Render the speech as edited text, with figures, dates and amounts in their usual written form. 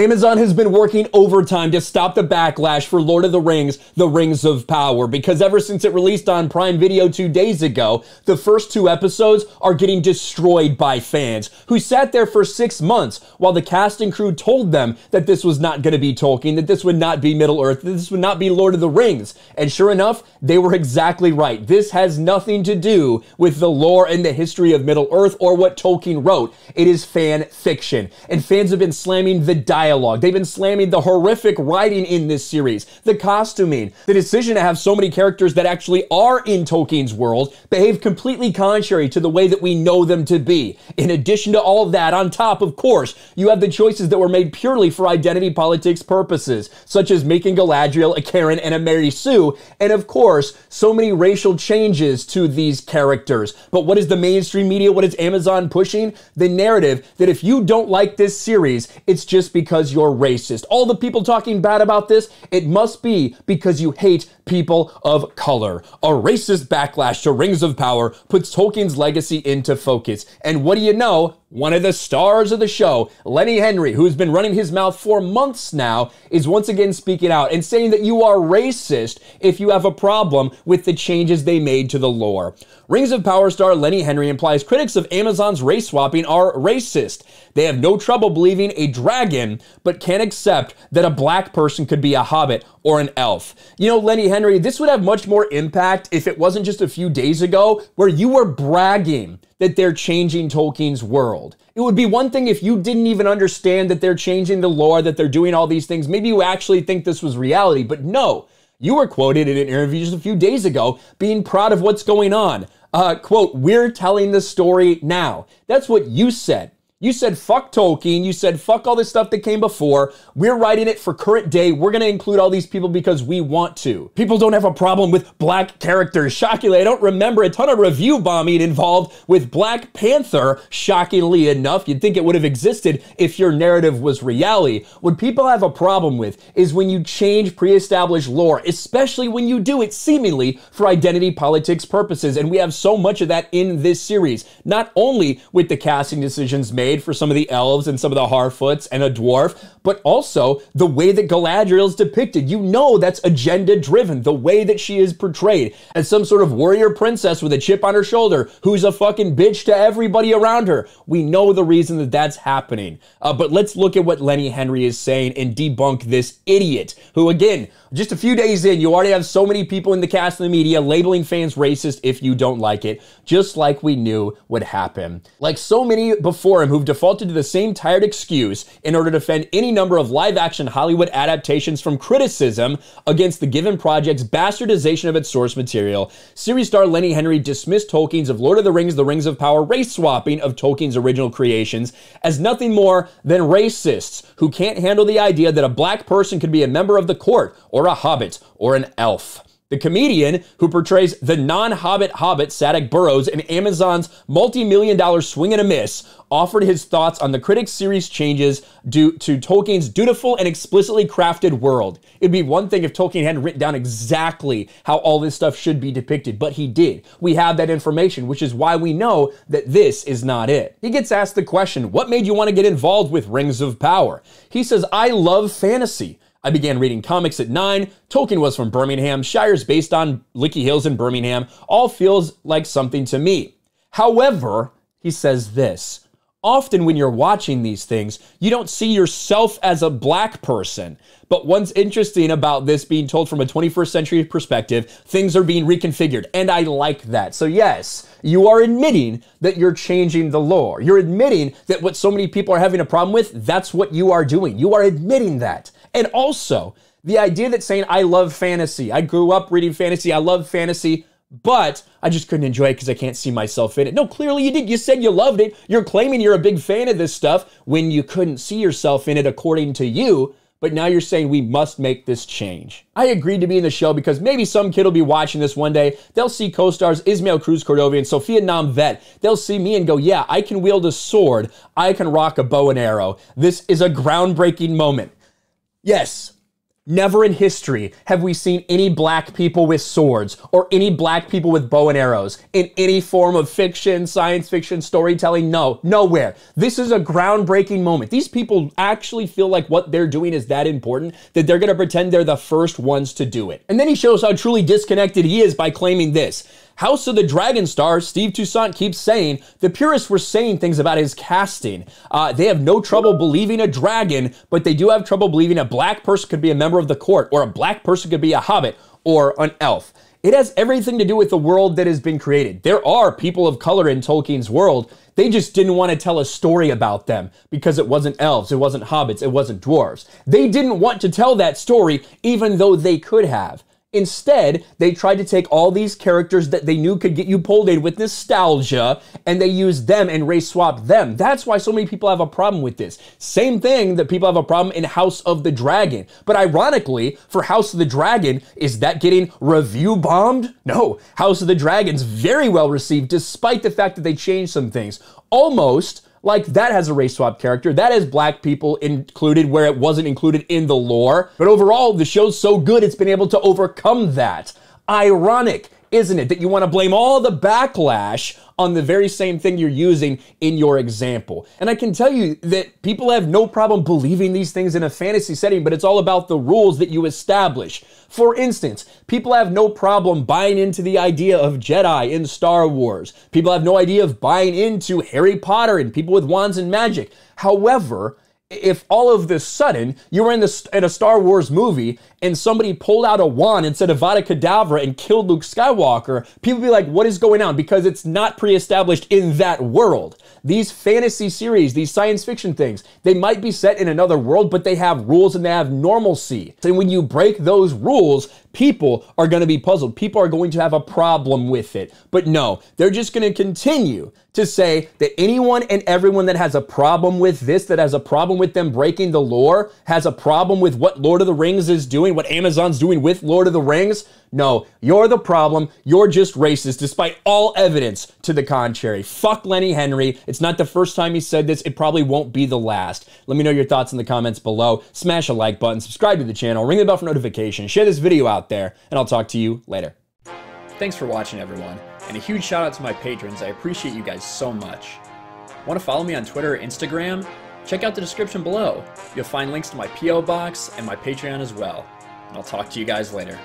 Amazon has been working overtime to stop the backlash for Lord of the Rings of Power, because ever since it released on Prime Video 2 days ago, the first 2 episodes are getting destroyed by fans who sat there for 6 months while the cast and crew told them that this was not going to be Tolkien, that this would not be Middle-earth, that this would not be Lord of the Rings. And sure enough, they were exactly right. This has nothing to do with the lore and the history of Middle-earth or what Tolkien wrote. It is fan fiction. And fans have been slamming the dialogue. They've been slamming the horrific writing in this series, the costuming, the decision to have so many characters that actually are in Tolkien's world behave completely contrary to the way that we know them to be. In addition to all of that, on top, of course, you have the choices that were made purely for identity politics purposes, such as making Galadriel a Karen and a Mary Sue, and of course, so many racial changes to these characters. But what is the mainstream media, what is Amazon pushing? The narrative that if you don't like this series, it's just because you're racist. All the people talking bad about this, it must be because you hate people of color. A racist backlash to Rings of Power puts Tolkien's legacy into focus. And what do you know? One of the stars of the show, Lenny Henry, who's been running his mouth for months now, is once again speaking out and saying that you are racist if you have a problem with the changes they made to the lore. Rings of Power star Lenny Henry implies critics of Amazon's race swapping are racist. They have no trouble believing a dragon, but can't accept that a black person could be a hobbit or an elf. You know, Lenny Henry, this would have much more impact if it wasn't just a few days ago where you were bragging that they're changing Tolkien's world. It would be one thing if you didn't even understand that they're changing the lore, that they're doing all these things. Maybe you actually think this was reality, but no. You were quoted in an interview just a few days ago being proud of what's going on. Quote, "We're telling the story now." That's what you said. You said, fuck Tolkien. You said, fuck all this stuff that came before. We're writing it for current day. We're going to include all these people because we want to. People don't have a problem with black characters. Shockingly, I don't remember a ton of review bombing involved with Black Panther. Shockingly enough, you'd think it would have existed if your narrative was reality. What people have a problem with is when you change pre-established lore, especially when you do it seemingly for identity politics purposes. And we have so much of that in this series, not only with the casting decisions made for some of the elves and some of the Harfoots and a dwarf, but also the way that Galadriel is depicted. You know that's agenda driven, the way that she is portrayed as some sort of warrior princess with a chip on her shoulder who's a fucking bitch to everybody around her. We know the reason that that's happening. But let's look at what Lenny Henry is saying and debunk this idiot who, again, just a few days in, you already have so many people in the cast and the media labeling fans racist if you don't like it, just like we knew would happen. Like so many before him who've defaulted to the same tired excuse in order to defend any number of live-action Hollywood adaptations from criticism against the given project's bastardization of its source material, series star Lenny Henry dismissed Tolkien's of Lord of the Rings of Power race swapping of Tolkien's original creations as nothing more than racists who can't handle the idea that a black person could be a member of the court or a hobbit or an elf. The comedian who portrays the non-hobbit hobbit Sadoc Burrows in Amazon's multi-million-dollar Swing and a Miss offered his thoughts on the critics' series changes due to Tolkien's dutiful and explicitly crafted world. It'd be one thing if Tolkien hadn't written down exactly how all this stuff should be depicted, but he did. We have that information, which is why we know that this is not it. He gets asked the question, what made you want to get involved with Rings of Power? He says, I love fantasy. I began reading comics at 9. Tolkien was from Birmingham. Shire's based on Lickey Hills in Birmingham. All feels like something to me. However, he says this, often when you're watching these things, you don't see yourself as a black person. But what's interesting about this being told from a 21st century perspective, things are being reconfigured, and I like that. So yes, you are admitting that you're changing the lore. You're admitting that what so many people are having a problem with, that's what you are doing. You are admitting that. And also, the idea that saying, I love fantasy, I grew up reading fantasy, I love fantasy, but I just couldn't enjoy it because I can't see myself in it. No, clearly you did. You said you loved it. You're claiming you're a big fan of this stuff when you couldn't see yourself in it according to you, but now you're saying we must make this change. I agreed to be in the show because maybe some kid will be watching this one day. They'll see co-stars Ismael Cruz Cordova and Sophia Namvet. They'll see me and go, yeah, I can wield a sword. I can rock a bow and arrow. This is a groundbreaking moment. Yes, Never in history have we seen any black people with swords or any black people with bow and arrows in any form of fiction, science fiction, storytelling. No, nowhere. This is a groundbreaking moment. These people actually feel like what they're doing is that important that they're going to pretend they're the first ones to do it. And then he shows how truly disconnected he is by claiming this. House of the Dragon star Steve Toussaint keeps saying the purists were saying things about his casting. They have no trouble believing a dragon, but they do have trouble believing a black person could be a member of the court, or a black person could be a hobbit or an elf. It has everything to do with the world that has been created. There are people of color in Tolkien's world. They just didn't want to tell a story about them because it wasn't elves, it wasn't hobbits, it wasn't dwarves. They didn't want to tell that story even though they could have. Instead, they tried to take all these characters that they knew could get you pulled in with nostalgia, and they used them and race swapped them. That's why so many people have a problem with this. Same thing that people have a problem in House of the Dragon. But ironically, for House of the Dragon, is that getting review bombed? No. House of the Dragon's very well received, despite the fact that they changed some things. Almost like that has a race swap character, that has black people included where it wasn't included in the lore. But overall, the show's so good, it's been able to overcome that. Ironic, isn't it, that you want to blame all the backlash on the very same thing you're using in your example. And I can tell you that people have no problem believing these things in a fantasy setting, but it's all about the rules that you establish. For instance, people have no problem buying into the idea of Jedi in Star Wars. People have no idea of buying into Harry Potter and people with wands and magic. However, if all of this sudden you were in a Star Wars movie and somebody pulled out a wand and said Avada Kedavra and killed Luke Skywalker, people would be like, what is going on? Because it's not pre-established in that world. These fantasy series, these science fiction things, they might be set in another world, but they have rules and they have normalcy. And when you break those rules, people are going to be puzzled. People are going to have a problem with it. But no, they're just going to continue to say that anyone and everyone that has a problem with this, that has a problem with them breaking the lore, has a problem with what Lord of the Rings is doing, what Amazon's doing with Lord of the Rings. No, you're the problem. You're just racist, despite all evidence to the contrary. Fuck Lenny Henry. It's not the first time he said this. It probably won't be the last. Let me know your thoughts in the comments below. Smash a like button, subscribe to the channel, ring the bell for notifications, share this video out there, and I'll talk to you later. Thanks for watching, everyone, and a huge shout out to my patrons. I appreciate you guys so much. Want to follow me on Twitter or Instagram? Check out the description below. You'll find links to my P.O. box and my Patreon as well. And I'll talk to you guys later.